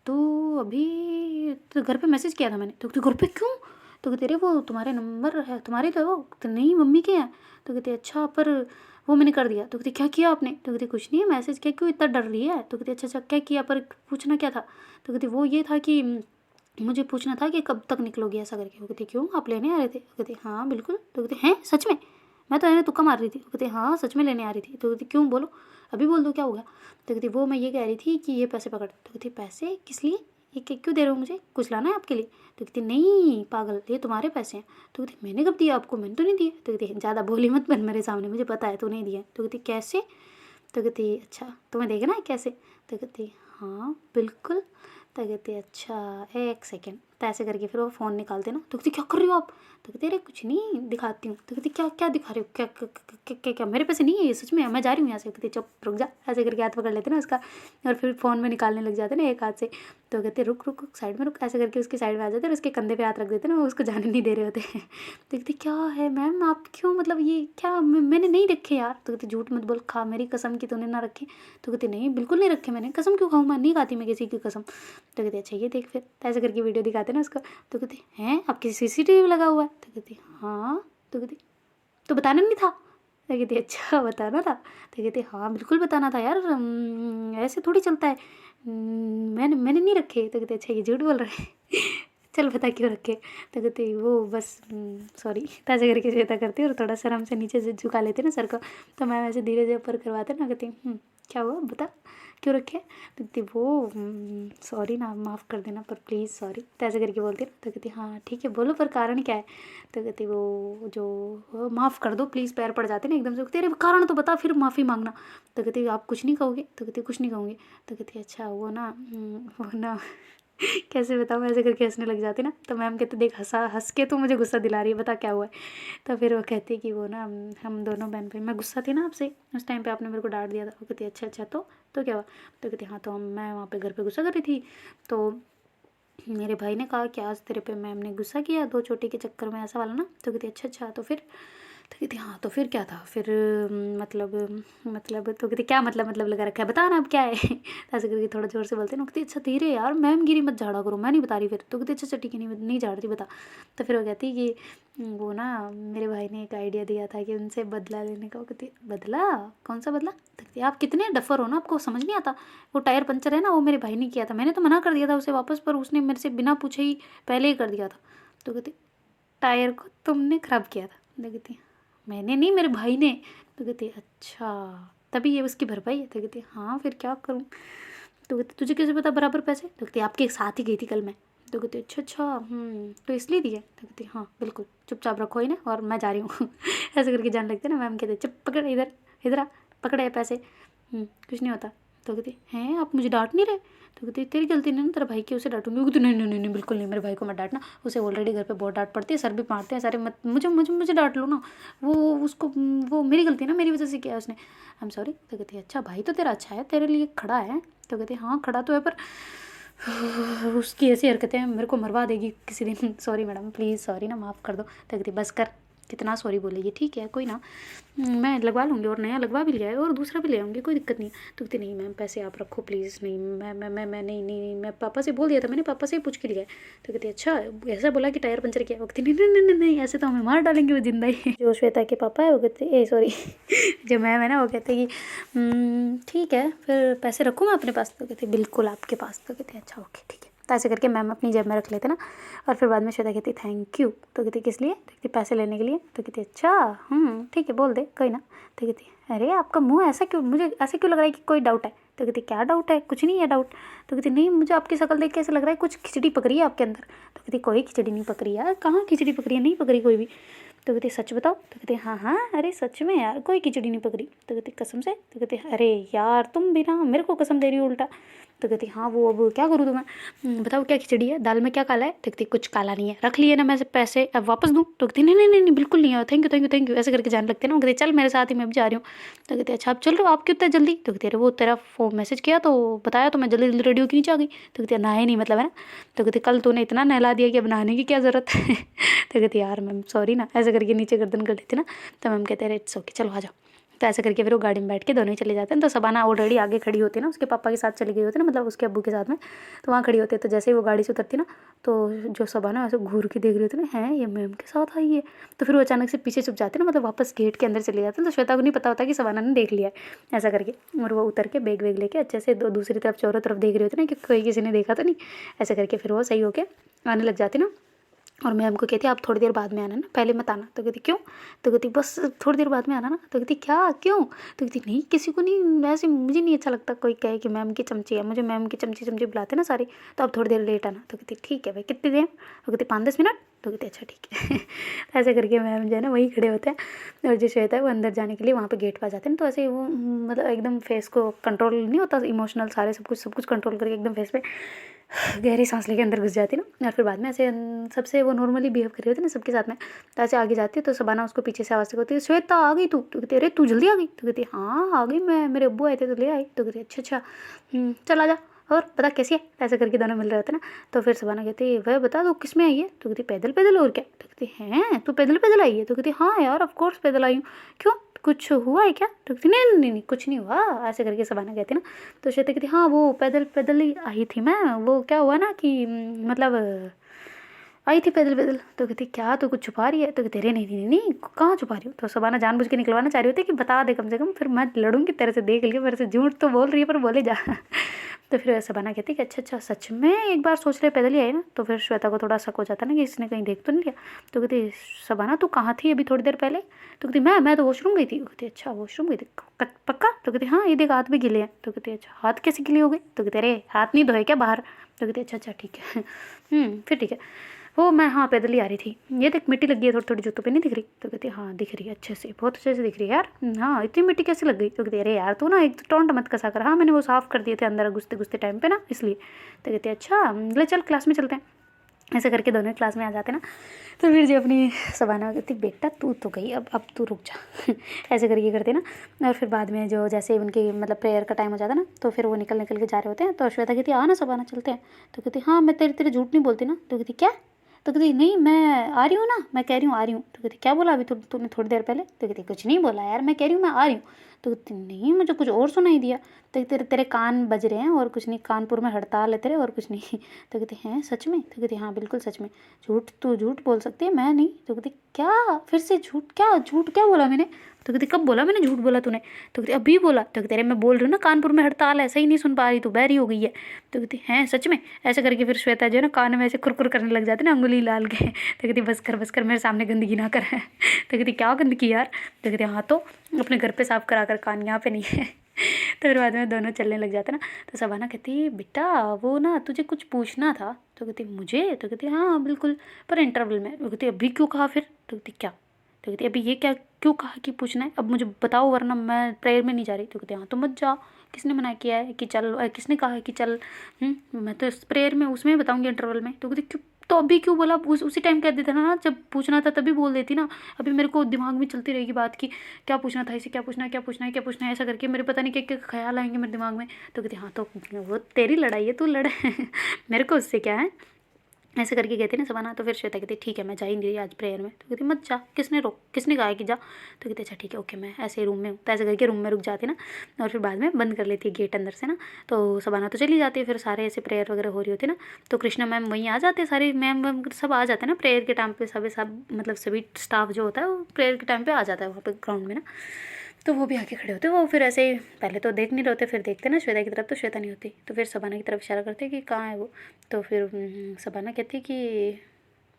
तू अभी तो घर पे मैसेज किया था मैंने। तो कहती घर पे क्यों? तो कहते अरे वो तुम्हारे नंबर है तुम्हारे तो वो तो नहीं मम्मी के हैं। तो कहते अच्छा पर वो मैंने कर दिया। तो कहती क्या किया आपने? तो कहती कुछ नहीं मैसेज किया, क्यों इतना डर रही है? तो कहती अच्छा अच्छा क्या किया, पर पूछना क्या था? तो कहती वो ये था कि मुझे पूछना था कि कब तक निकलोगी ऐसा करके। वो कहती क्यों आप लेने आ रहे थे? वो कहती हाँ बिल्कुल। तो कहती हैं सच में? मैं तो ऐसे तुक्का मार रही थी। वो कहती हाँ सच में लेने आ रही थी। तो कहती क्यों बोलो, अभी बोल दो क्या हो गया? तो कहती वो मैं ये कह रही थी कि ये पैसे पकड़। तो कहती पैसे किस लिए, ये क्यों दे रहे हो मुझे, कुछ लाना है आपके लिए? तो कहती नहीं पागल ये तुम्हारे पैसे हैं। तो कहती मैंने कब दिया आपको, मैंने तो नहीं दिए। तो कहती ज़्यादा बोली मत बन मेरे सामने, मुझे पता है तो नहीं दिया। तो कहती कैसे? तो कहती अच्छा तुम्हें देखना है कैसे? तो कहती हाँ बिल्कुल। तो कहती अच्छा एक सेकेंड। तो ऐसे करके फिर वो फ़ोन निकालते ना। तो कहती क्या कर रही हो आप? तो कहती अरे कुछ नहीं दिखाती हूँ। तो कहती क्या क्या दिखा रहे हो, क्या क्या क्या क्या, क्या मेरे पैसे नहीं है ये सच में, मैं जा रही हूँ यहाँ से। कहती चुप रुक जा। ऐसे करके हाथ पकड़ लेते ना उसका और फिर फ़ोन में निकालने लग जाते ना एक हाथ से। तो कहते रुक रुक रुक साइड में रुक। ऐसे करके उसकी साइड में आ जाते और उसके कंधे पे हाथ रख देते ना, वो उसको जाने नहीं दे रहे होते। तो कहती क्या है मैम आप क्यों, मतलब ये क्या मैंने नहीं रखे यार। तो कहती झूठ मत बोल, खा मेरी कसम की तूने ना रखे। तो कहती नहीं बिल्कुल नहीं रखे मैंने, कसम क्यों खाऊँ, मैं नहीं खाती मैं किसी की कसम। तो कहती अच्छा ये देख फिर। तो ऐसे करके वीडियो दिखाते ना उसको। तो कहती हैं आपके CCTV लगा हुआ है? तो कहती हाँ। तो कहती तो बताना नहीं था? तो कहती अच्छा बताना था? तो कहती हाँ बिल्कुल बताना था यार, ऐसे थोड़ी चलता है, मैंने मैंने नहीं रखे। तो कहते अच्छा ये झूठ बोल रहे हैं। चल बता क्यों रखे। तो कहती वो बस सॉरी, तो ऐसे करके श्वेता करती और थोड़ा शर्म से नीचे से झुका लेते ना सर को। तो मैम ऐसे धीरे धीरे ऊपर करवाते ना, कहती क्या हुआ बता क्यों रखे। तो कहती वो सॉरी ना, माफ़ कर देना पर प्लीज़ सॉरी। तो ऐसे करके बोलती ना। तो कहती हाँ ठीक है बोलो पर कारण क्या है। तो कहती वो जो माफ़ कर दो प्लीज़, पैर पड़ जाते ना एकदम से। तेरे कारण तो बता फिर माफ़ी मांगना। तो कहती आप कुछ नहीं कहोगे। तो कहती कुछ नहीं कहूँगी। तो कहती अच्छा वो ना कैसे बताऊँ, ऐसे करके हंसने लग जाती ना। तो मैम कहते देख हंस के तू मुझे गुस्सा दिला रही है, बता क्या हुआ है। तो फिर वो कहती कि वो ना हम दोनों बहन भाई, मैं गुस्सा थी ना आपसे उस टाइम पे, आपने मेरे को डांट दिया था। वो कहती अच्छा तो क्या हुआ। तो कहती हाँ तो मैं वहाँ पे घर पे गुस्सा कर रही थी, तो मेरे भाई ने कहा कि आज तेरे पे मैम ने गुस्सा किया 2 चोटी के चक्कर में, ऐसा वाला ना। तो कहती अच्छा तो फिर। तो कहती हाँ तो फिर क्या था फिर मतलब। तो कहती क्या मतलब लगा रखा है, बता ना अब क्या है। तो ऐसे करके थोड़ा जोर से बोलते ना। कहती अच्छा धीरे यार, मैम गिरी मत झाड़ा करो, मैं नहीं बता रही फिर। तो कहती अच्छा ठीक है नहीं झाड़ रही बता। तो फिर वो कहती कि वो ना मेरे भाई ने एक आइडिया दिया था कि उनसे बदला लेने का। वो कहती बदला, कौन सा बदला। तो कहती आप कितने डफर हो ना, आपको समझ नहीं आता। वो टायर पंचर है ना, वो मेरे भाई ने किया था, मैंने तो मना कर दिया था उसे वापस, पर उसने मेरे से बिना पूछे ही पहले ही कर दिया था। तो कहती टायर को तुमने ख़राब किया था। तो कहती मैंने नहीं, मेरे भाई ने। तो कहती अच्छा तभी ये उसकी भरपाई है। तो कहती हाँ फिर क्या करूँ। तो कहती तुझे कैसे पता बराबर पैसे। तो कहती आपके साथ ही गई थी कल मैं। तो कहती अच्छा तो इसलिए दिए। तो कहती हाँ बिल्कुल, चुपचाप रखो ही ना और मैं जा रही हूँ। ऐसे करके जाने लगते ना। मैम कहते चुप पकड़, इधर इधर आ, पकड़े पैसे, कुछ नहीं होता। तो कहती हैं आप मुझे डांट नहीं रहे। तो कहती तेरी गलती नहीं ना, तेरा भाई की, उसे डांटूंगी। वो कहती नहीं बिल्कुल नहीं, मेरे भाई को मत डांटना, उसे ऑलरेडी घर पे बहुत डांट पड़ती है, सर भी मारते हैं सारे, मत मुझे डांट लो ना। वो उसको वो मेरी गलती है ना, मेरी वजह से किया उसने, आई एम सॉरी। तो कहती अच्छा भाई तो तेरा अच्छा है, तेरे लिए खड़ा है। तो कहती हाँ खड़ा तो है, पर उसकी ऐसी हरकतें मेरे को मरवा देगी किसी दिन। सॉरी मैडम प्लीज़ सॉरी ना, माफ़ कर दो। तो कहती बस कर, कितना सॉरी बोलेगी, ठीक है कोई ना, मैं लगवा लूँगी, और नया लगवा भी लिया है और दूसरा भी ले आऊँगी, कोई दिक्कत नहीं। तो कहती नहीं मैम पैसे आप रखो प्लीज़, नहीं मैं नहीं, मैं पापा से बोल दिया था, मैंने पापा से ही पूछ के लिया है। तो कहती अच्छा ऐसा बोला कि टायर पंचर किया। वो कहती नहीं ऐसे तो हमें मार डालेंगे वो जिंदा ही। जो श्वेता के पापा है वो कहते ए सॉरी जो मैम है ना, वो कहते कि ठीक है फिर पैसे रखूँ मैं अपने पास। तो कहती बिल्कुल आपके पास। तो कहती अच्छा ओके ठीक है। तो ऐसे करके मैम अपनी जेब में रख लेते ना, और फिर बाद में श्वेता कहती थैंक यू। तो कहती किस लिए। तो कहती पैसे लेने के लिए। तो कहती अच्छा ठीक है बोल दे कोई ना। तो कहती अरे आपका मुंह ऐसा क्यों, मुझे ऐसे क्यों लग रहा है कि कोई डाउट है। तो कहती क्या डाउट है, कुछ नहीं है डाउट। तो कहती नहीं मुझे आपकी शक्ल देख के ऐसा लग रहा है कुछ खिचड़ी पकड़ी है आपके अंदर। तो कहती कोई खिचड़ी नहीं पकड़ी यार, कहाँ खिचड़ी पकड़ी है, नहीं पकड़ी कोई भी। तो कहती सच बताओ। तो कहती हाँ अरे सच में यार कोई खिचड़ी नहीं पकड़ी। तो कहती कसम से। तो कहती अरे यार तुम भी ना मेरे को कसम दे रही हो उल्टा। तो कहती हाँ वो अब क्या करूँ तुम्हें, बताओ क्या खिचड़ी है, दाल में क्या काला है। तो कहती कुछ काला नहीं है, रख लिए ना मैं पैसे अब वापस दूँ। तो कहती नहीं बिल्कुल नहीं है, थैंक यू ऐसे करके जाने लगते ना। वो कहती चल मेरे साथ ही, मैं भी जा रही हूँ। तो कहती अच्छा आप चल रहे हो, आप क्यों इतना जल्दी। तो कहती अरे वो तेरा फोन मैसेज किया तो बताया तो मैं जल्दी जल्दी रेडियो की नीचे आ गई। तो कहती नहाए नहीं मतलब है ना। तो कहती कल तूने इतना नहला दिया कि अब नहाने की क्या ज़रूरत है। तो कहती यार मैम सॉरी ना, ऐसे करके नीचे गर्दन कर लेती ना। तो मैम कहते अरे इट्स ओके चलो आ जाओ। तो ऐसे करके फिर वो गाड़ी में बैठ के दोनों ही चले जाते हैं। तो शबाना ऑलरेडी आगे खड़ी होती है ना, उसके पापा के साथ चली गई होती है ना, मतलब उसके अब्बू के साथ में। तो वहाँ खड़ी होती है। तो जैसे ही वो गाड़ी से उतरती ना, तो जो शबाना वैसे घूर के देख रही होती ना, है ये मैम के साथ आई है। तो फिर वो अचानक से पीछे छुप जाती है ना, मतलब वापस गेट के अंदर चले जाते हैं। तो श्वेता को नहीं पता होता कि शबाना ने देख लिया है ऐसा करके। और वो उतर के बैग वेग लेके अच्छे से दूसरी तरफ चारों तरफ देख रही होती ना कि कोई किसी ने देखा तो नहीं, ऐसा करके फिर वो सही होके आने लग जाती ना। और मैम को कहती आप थोड़ी देर बाद में आना ना, पहले मत आना। तो कहती क्यों। तो कहती बस थोड़ी देर बाद में आना ना। तो कहती क्या क्यों। तो कहती नहीं किसी को नहीं, ऐसे मुझे नहीं अच्छा लगता कोई कहे कि मैम की चमची है, मुझे मैम की चमची बुलाते ना सारे, तो अब थोड़ी देर लेट आना। तो कहती ठीक है भाई कितनी देर। तो कहती 5-10 मिनट। तो कहती अच्छा ठीक है। ऐसे करके मैम जो है ना वहीं खड़े होते हैं, और जो श्वेता है वो अंदर जाने के लिए वहाँ पे गेट पर जाते हैं। तो ऐसे वो मतलब एकदम फेस को कंट्रोल नहीं होता, इमोशनल सारे सब कुछ कंट्रोल करके एकदम फेस पे गहरी सांस लेके अंदर घुस जाती ना। और फिर बाद में ऐसे सबसे वो नॉर्मली बिहेव कर रही होती ना सबके साथ में। तो ऐसे आगे जाती है तो शबाना उसको पीछे से आवाज़ से कहती है श्वेता आ गई तू। तो कहती अरे तू जल्दी आ गई। तो कहती हाँ आ गई मैं, मेरे अब्बू आए थे तो ले आई। तो कहती अच्छा चल आ जा और बता कैसी है। ऐसे करके दोनों मिल रहे होते ना। तो फिर शबाना कहती वह बता तू किस में आई है। तो कहती पैदल और क्या। तो कहती हैं तू पैदल आई है। तो कहती हाँ यार ऑफ कोर्स पैदल आई हूँ, क्यों कुछ हुआ है क्या। तो कहती नहीं कुछ नहीं हुआ, ऐसे करके शबाना कहती ना। तो श्वेता कहती हाँ वो पैदल ही आई थी मैं, वो क्या हुआ ना कि मतलब आई थी पैदल। तो कहती क्या तू कुछ छुपा रही है। तो कहती अरे नहीं कहाँ छुपा रही हूँ। तो शबाना जानबूझ के निकलवाना चाह रही होती कि बता दे कम से कम, फिर मैं लड़ूंगी तेरे से, देख लियो मेरे से झूठ तो बोल रही है पर बोले जा। तो फिर शबाना कहती कि अच्छा सच में एक बार सोच रहे पैदल ही आए ना। तो फिर श्वेता को थोड़ा शक हो जाता ना कि इसने कहीं देख तो नहीं लिया। तो कहती शबाना तू कहाँ थी अभी थोड़ी देर पहले? तो कहती मैं तो वॉशरूम गई थी। कहती अच्छा वॉशरूम गई थी, पक्का? तो कहती हाँ ये देख हाथ भी गिले हैं। तो कहती अच्छा हाथ कैसे गिले हो गए? तो कहते अरे हाथ नहीं धोए क्या बाहर? तो कहती अच्छा ठीक है फिर ठीक है वो मैं हाँ पैदल ही आ रही थी, ये देख मिट्टी लगी है थोड़ी थोड़ी जूतों पे नहीं दिख रही? तो कहती हाँ दिख रही है अच्छे से, बहुत अच्छे से दिख रही है यार। हाँ इतनी मिट्टी कैसे लग गई? तो कहती अरे यार तू ना एक तो टोंट मत कसा कर, हाँ मैंने वो साफ़ कर दिए थे अंदर घुसते घुसते टाइम पे ना इसलिए। तो कहती अच्छा ले चल क्लास में चलते हैं। ऐसे करके दोनों क्लास में आ जाते ना। तो फिर जो अपनी शबाना कहती बेटा तू तो गई, अब तू रुक जा ऐसे करके करते ना। और फिर बाद में जो जैसे उनकी मतलब प्रेयर का टाइम हो जाता ना, तो फिर वो निकल के जा रहे होते हैं। तो श्वेता कहती आ ना शबाना चलते हैं। तो कहती हाँ मैं तेरे झूठ नहीं बोलती ना। तो कहती क्या? तो कहती नहीं मैं आ रही हूँ ना, मैं कह रही हूँ आ रही हूँ। तो कहती क्या बोला अभी तूने थोड़ी देर पहले? तो कहती कुछ नहीं बोला यार, मैं कह रही हूँ मैं आ रही हूँ। तो कहती नहीं मुझे कुछ और सुनाई दिया। तो तेरे कान बज रहे हैं और कुछ नहीं, कानपुर में हड़ताल है तेरे और कुछ नहीं। तो कहती हैं सच में? तो कहती हाँ बिल्कुल सच में। तू झूठ बोल सकती है, मैं नहीं। तो कहती क्या फिर से झूठ क्या बोला मैंने? तो कहती कब बोला मैंने झूठ बोला तूने? तो कहती अभी बोला। तो कहती अरे मैं बोल रही हूँ ना कानपुर में हड़ताल है, सही नहीं सुन पा रही, तू बहरी हो गई है। तो कहती हैं सच में? ऐसे करके फिर श्वेता जो है ना कान में ऐसे खुरखुर करने लग जाती ना अंगुली लाल के। तो कहती बस कर मेरे सामने गंदगी ना कर तो कहती क्या गंदगी यार? तो कहती हाँ तो अपने घर पे साफ करा कर, कान यहाँ पे नहीं है तो फिर बाद में दोनों चलने लग जाते ना। तो शबाना कहती बेटा वो ना तुझे कुछ पूछना था। तो कहती मुझे? तो कहती हाँ बिल्कुल, पर इंटरवल में। तो कहती अभी क्यों कहा फिर? तो कहती क्या? तो कहती अभी ये क्या क्यों कहा कि पूछना है, अब मुझे बताओ वरना मैं प्रेयर में नहीं जा रही। तो कहती हाँ तो मत जा, किसने मना किया है कि चल, किसने कहा है कि चल? मैं तो इस प्रेयर में उसमें बताऊँगी इंटरवल में। तो कहती क्यों? तो अभी क्यों बोला? उसी टाइम कह देता ना, जब पूछना था तभी बोल देती ना। अभी मेरे को दिमाग में चलती रहेगी बात की क्या पूछना था, इसे क्या पूछना है, क्या पूछना है, क्या पूछना है, ऐसा करके मेरे पता नहीं क्या क्या ख्याल आएंगे मेरे दिमाग में। तो कहती हाँ तो वो तेरी लड़ाई है, तू लड़ मेरे को उससे क्या है, ऐसे करके कहती ना शबाना। तो फिर श्वेता कहती ठीक है मैं जा ही नहीं रही आज प्रेयर में। तो कहती मत जा, किसने कहा है कि जा? तो कहती अच्छा ठीक है ओके मैं ऐसे रूम में हूँ। तो ऐसे करके रूम में रुक जाती ना, और फिर बाद में बंद कर लेती है गेट अंदर से ना। तो शबाना तो चली जाती है, फिर सारे ऐसे प्रेयर वगैरह हो रही होती ना। तो कृष्णा मैम वहीं आ जाते, सारे मैम सब आ जाते हैं ना प्रेयर के टाइम पे, सब मतलब सभी स्टाफ जो होता है वो प्रेयर के टाइम पे आ जाता है वहाँ पे ग्राउंड में ना। तो वो भी आके खड़े होते, वो फिर ऐसे ही पहले तो देख नहीं रहे होते, फिर देखते ना श्वेता की तरफ, तो श्वेता नहीं होती। तो फिर शबाना की तरफ इशारा करते कि कहाँ है वो। तो फिर शबाना कहती कि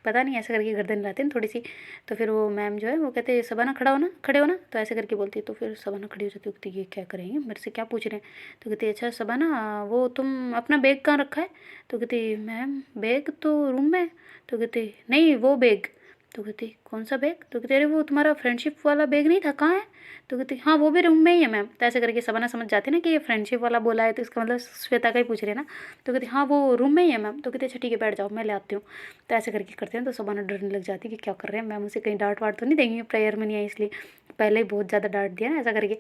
पता नहीं, ऐसे करके गर्दन हिलाते हैं थोड़ी सी। तो फिर वो मैम जो है वो कहते शबाना खड़े हो ना। तो ऐसे करके बोलती है। तो फिर शबाना खड़ी हो जाती है, कहती ये क्या करेंगे, मेरे से क्या पूछ रहे हैं? तो कहती अच्छा शबाना वो तुम अपना बैग कहाँ रखा है? तो कहती मैम बैग तो रूम में। तो कहती नहीं वो बैग। तो कहती कौन सा बैग? तो कहती अरे वो तुम्हारा फ्रेंडशिप वाला बैग नहीं था, कहाँ है? तो कहती हाँ वो भी रूम में ही है मैम। तो ऐसे करके शबाना समझ जाती है ना कि ये फ्रेंडशिप वाला बोला है, तो इसका मतलब श्वेता का ही पूछ रहे हैं ना। तो कहती हाँ वो रूम में ही है मैम। तो कहती अच्छा ठीक है बैठ जाओ मैं ले आती हूँ। तो ऐसे करके करते हैं। तो शबाना डरने लग जाती है कि क्या कर रहे हैं मैम, उसे कहीं डांट वाट तो नहीं देंगे, प्रेयर में नहीं आई इसलिए, पहले ही बहुत ज़्यादा डांट दिया ना ऐसा करके।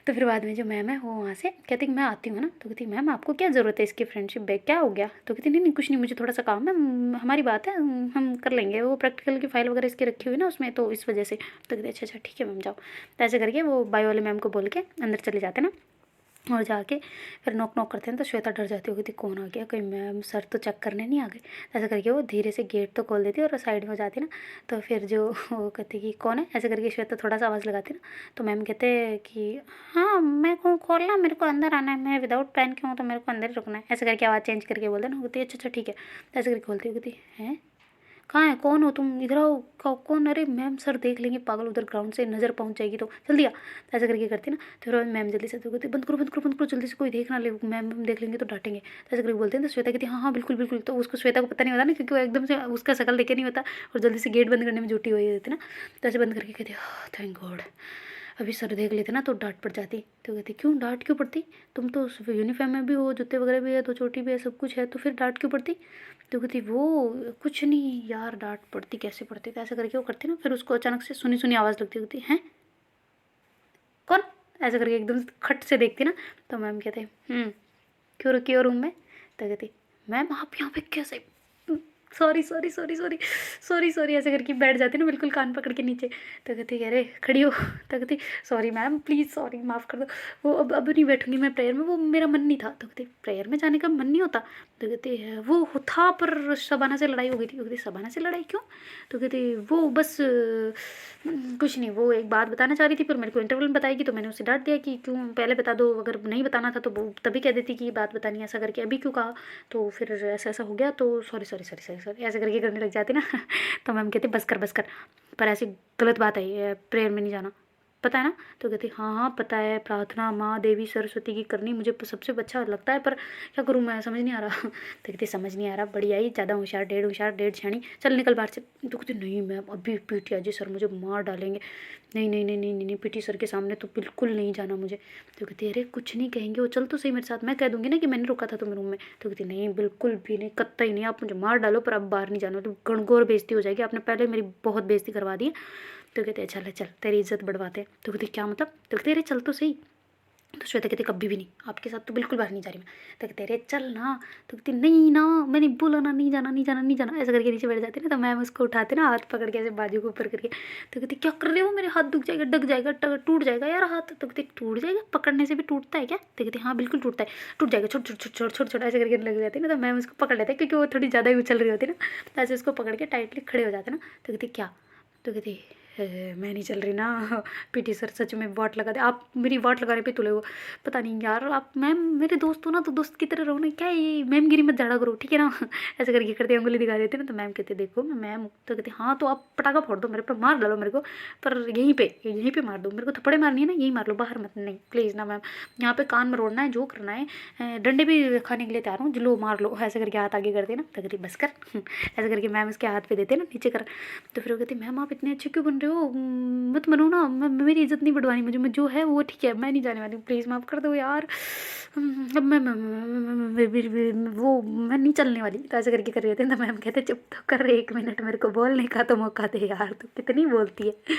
तो फिर बाद में जो मैम है वो वहाँ से कहती मैं आती हूँ ना। तो कहती मैम आपको क्या ज़रूरत है इसकी फ्रेंडशिप बैग, क्या हो गया? तो कहती नहीं कुछ नहीं, मुझे थोड़ा सा काम है, हमारी बात है हम कर लेंगे, वो प्रैक्टिकल की फाइल वगैरह इसकी रखी हुई ना उसमें, तो इस वजह से। तो कहती अच्छा ठीक है मैम जाओ। तो ऐसे करके वो बायो वाले मैम को बोल के अंदर चले जाते ना, और जाके फिर नॉक करते हैं। तो श्वेता डर जाती होगी, कौन आ गया, कहीं मैम सर तो चेक करने नहीं आ गए। ऐसा करके वो धीरे से गेट तो खोल देती है और साइड में हो जाती ना। तो फिर जो वो कहती कि कौन है, ऐसे करके श्वेता थोड़ा सा आवाज़ लगाती ना। तो मैम कहते कि हाँ मैं को खोलना, मेरे को अंदर आना है, मैं विदाउट पेन क्यों हूँ तो मेरे को अंदर ही रुकना है। ऐसे करके आवाज़ चेंज करके बोलते ना। कहती अच्छा ठीक है। तो ऐसे करके खोलती हो, कहती हैं कहाँ है, कौन हो तुम, इधर आओ, कौन? अरे मैम सर देख लेंगे पागल, उधर ग्राउंड से नज़र पहुंच जाएगी तो जल्दी आ। तो ऐसा करके करती ना। तो फिर मैम जल्दी से तो कहती बंद करो जल्दी से, कोई देख ना ले, मैम देख लेंगे तो डांटेंगे। तो ऐसे करके बोलते हैं। तो श्वेता कहती हाँ बिल्कुल। तो उसको श्वेता को पता नहीं होता ना, क्योंकि वो एकदम से उसका शक्ल देखे नहीं होता, और जल्दी से गेट बंद करने में जुटी हुई होती ना। तो ऐसे बंद करके कहती थैंक गॉड, अभी सर देख लेते ना तो डांट पड़ जाती। तो कहती क्यों डांट क्यों पड़ती, तुम तो यूनिफॉर्म में भी हो, जूते वगैरह भी है, तो चोटी भी है, सब कुछ है, तो फिर डांट क्यों पड़ती? तो कहती वो कुछ नहीं यार, डांट पड़ती कैसे पड़ती। तो ऐसा करके वो करती ना। फिर उसको अचानक से सुनी सुनी आवाज़ लगती, होती हैं कौन, ऐसा करके एकदम खट से देखती ना। तो मैम कहते क्यों रुकी हो रूम में? तो कहती मैम आप यहाँ पे कैसे, sorry sorry sorry sorry sorry sorry ऐसे करके बैठ जाती ना बिल्कुल कान पकड़ के नीचे। तो कहती कह रहे खड़ी हो। तो कहती सॉरी मैम प्लीज़ सॉरी माफ़ कर दो, वो अब नहीं बैठूंगी मैं प्रेयर में, वो मेरा मन नहीं था। तो कहती प्रेयर में जाने का मन नहीं होता। तो कहती वो था पर शबाना से लड़ाई हो गई थी। तो कहती शबाना से लड़ाई क्यों? तो कहती वो बस कुछ नहीं, वो एक बात बताना चाह रही थी पर मेरे को इंटरवल में बताएगी, तो मैंने उसे डांट दिया कि क्यों पहले बता दो, अगर नहीं बताना था तो वो तभी कह देती कि ये बात बतानी है, ऐसा करके अभी क्यों कहा। तो फिर ऐसा ऐसा हो गया, तो sorry sorry sorry sorry sorry ऐसे करके करने लग जाती ना। तो मैम कहती बस कर बस कर, पर ऐसी गलत बात है ये प्रेयर में नहीं जाना, पता है ना? तो कहती हाँ हाँ पता है, प्रार्थना माँ देवी सरस्वती की करनी मुझे सबसे अच्छा लगता है, पर क्या करूँ मैं, समझ नहीं आ रहा। तो कहती समझ नहीं आ रहा, बढ़िया ही ज़्यादा होशियार डेढ़ छानी, चल निकल बाहर से। तो कहती नहीं मैम अभी पीटी जी सर मुझे मार डालेंगे, नहीं नहीं नहीं नहीं नहीं नहीं पीटी सर के सामने तो बिल्कुल नहीं जाना मुझे। तो कहती अरे कुछ नहीं कहेंगे, वो चल तो सही मेरे साथ, मैं कह दूँगी ना कि मैंने रोका था तुम्हें रूम में। तो कहती नहीं बिल्कुल भी नहीं, कत्ता ही नहीं, आप मुझे मार डालो पर अब बाहर नहीं जाना, तो गणगौर बेइज्जती हो जाएगी, आपने पहले मेरी बहुत बेइज्जती करवा दी है। तो कहते चल चल तेरी इज्जत बढ़वाते हैं। तो कहती क्या मतलब? तो कहते अरे चल तो सही। तो श्वेता कहती कभी भी नहीं, आपके साथ तो बिल्कुल बाहर नहीं जा रही मैं। तो कहते अरे चल ना। तो कहती नहीं ना, मैंने बोला ना नहीं जाना नहीं जाना नहीं जाना, ऐसा करके नीचे बैठ जाती ना। तो मैम उसको उठाते ना हाथ पकड़ के ऐसे बाजू को ऊपर करके। तो कहती क्या कर रहे हो, मेरे हाथ दुख जाएगा, डग जाएगा, टूट जाएगा यार हाथ। तो कहती टूट जाएगा, पकड़ने से भी टूटता है क्या? तो कहती हाँ बिल्कुल टूटता है, टूट जाएगा, छोट छोट छोट छोट छोट छोट ऐसे करके लग जाती है ना। तो मैम उसको पकड़ लेते हैं क्योंकि वो थोड़ी ज़्यादा ही उछल रही होती है ना, तो ऐसे उसको पकड़ के टाइटली खड़े हो जाते ना। तो कहती क्या? तो कहती मैं नहीं चल रही ना, पीटी सर सच में वाट लगा दे, आप मेरी वाट लगाने पे तुले हो, पता नहीं यार आप मैम मेरे दोस्त हो ना, तो दोस्त की तरह रहो ना, क्या है ये मैम गिरी मत झाड़ा करो ठीक है ना। ऐसे करके करते उंगली दिखा देते ना। तो मैम कहते देखो मैं मैम हूँ। तो कहते हाँ तो आप पटाखा फोड़ दो मेरे पर, मार डालो मेरे को, पर यहीं पे मार दो मेरे को, थप्पड़े मारनी है ना यहीं मार लो, बाहर मत, नहीं प्लीज़ ना मैम, यहाँ पे कान मरोड़ना है जो करना है, डंडे भी खाने के लिए तैयार हूँ, लो मार लो, ऐसे करके हाथ आगे करते ना। तो कहती बस कर। ऐसे करके मैम उसके हाथ पे देते ना नीचे कर। तो फिर वो कहती मैम आप इतने अच्छे क्यों बन रहे हो, मत बनो ना, मेरी इज्जत नहीं बढ़वानी मुझे, मैं जो है वो ठीक है, मैं नहीं जाने वाली, प्लीज़ माफ़ कर दो यार, अब वो मैं नहीं चलने वाली। तो ऐसे करके कर रहे थे। तो मैम कहते चुप तो कर, 1 मिनट मेरे को बोलने का तो मौका दे यार, तू कितनी बोलती है।